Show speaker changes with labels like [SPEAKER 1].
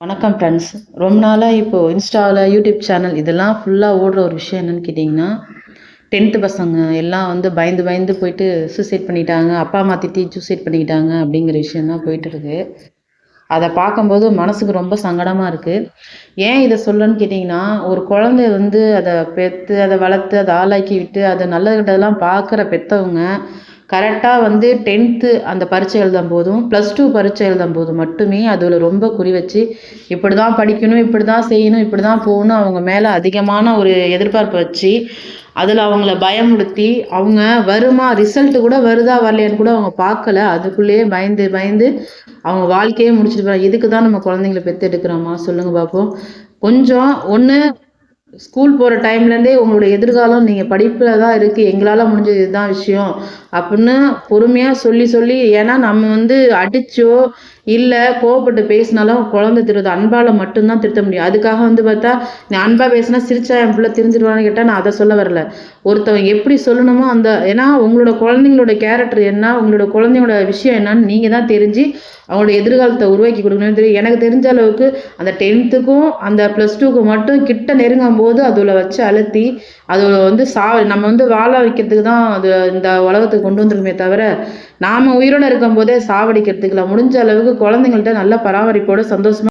[SPEAKER 1] வணக்கம் ஃப்ரெண்ட்ஸ். ரொம்ப நாளாக இப்போது இன்ஸ்டாவில் யூடியூப் சேனல் இதெல்லாம் ஃபுல்லாக ஓடுற ஒரு விஷயம் என்னென்னு கேட்டிங்கன்னா, 10th பசங்க எல்லாம் வந்து பயந்து பயந்து போயிட்டு சூசைட் பண்ணிட்டாங்க, அப்பா அம்மா திட்டி சூசைட் பண்ணிக்கிட்டாங்க அப்படிங்கிற விஷயம் தான் போயிட்டுருக்கு. அதை பார்க்கும்போது மனசுக்கு ரொம்ப சங்கடமாக இருக்குது. ஏன் இதை சொல்லணும்னு கேட்டிங்கன்னா, ஒரு குழந்தைய வந்து அதை பெற்று அதை வளர்த்து அதை ஆளாக்கி விட்டு அதை நல்லது கெட்டதெல்லாம் பார்க்குற பெற்றவங்க கரெக்டாக வந்து 10th அந்த பரீட்சை எழுதும் போதும் +2 பரீட்சை எழுதும் போது மட்டுமே அதில் ரொம்ப குறி வச்சு இப்படி தான் படிக்கணும், இப்படி தான் செய்யணும், இப்படி தான் போகணும், அவங்க மேலே அதிகமான ஒரு எதிர்பார்ப்பு வச்சு அதில் அவங்கள பயமுறுத்தி அவங்க ரிசல்ட் கூட வருதா வரலையான்னு கூட அவங்க பார்க்கல. அதுக்குள்ளேயே பயந்து பயந்து அவங்க வாழ்க்கையே முடிச்சுட்டு போகிறாங்க. இதுக்கு தான் நம்ம குழந்தைங்கள பெற்றெடுக்கிறோமா சொல்லுங்கள் பார்ப்போம். கொஞ்சம் ஒன்று ஸ்கூல் போகிற டைம்லேருந்தே உங்களோட எதிர்காலம் நீங்கள் படிப்பில் தான் இருக்குது, எங்களால் முடிஞ்சது இதுதான் விஷயம் அப்படின்னு பொறுமையாக சொல்லி சொல்லி, ஏன்னா நம்ம வந்து அடித்தோ இல்லை கோவப்பட்டு பேசினாலும் குழந்தை திருது அன்பால் மட்டும்தான் திருத்த முடியும். அதுக்காக வந்து பார்த்தா நீ அன்பாக பேசினா சிரிச்சா என் பிள்ளை திருந்துருவான்னு கேட்டால் நான் அதை சொல்ல வரல. ஒருத்தவங்க எப்படி சொல்லணுமோ அந்த, ஏன்னா உங்களோட குழந்தைங்களோட கேரக்டர் என்ன, உங்களோட குழந்தைங்களோட விஷயம் என்னன்னு நீங்கள் தான் தெரிஞ்சு அவங்களோட எதிர்காலத்தை உருவாக்கி கொடுக்கணும்னு தெரியும். எனக்கு தெரிஞ்ச அளவுக்கு அந்த 10th அந்த +2 மட்டும் கிட்ட நெருங்கும் போது அதில் வச்சு அழுத்தி அதில் வந்து நம்ம வந்து வாழ வைக்கிறதுக்கு தான் அது இந்த உலகத்துக்கு கொண்டு வந்துருக்குமே தவிர நாம் உயிரோடு இருக்கும்போதே சாவடிக்கிறதுக்குல முடிஞ்ச அளவுக்கு குழந்தைங்கள்ட்ட நல்ல பராமரிப்போடு சந்தோஷமாக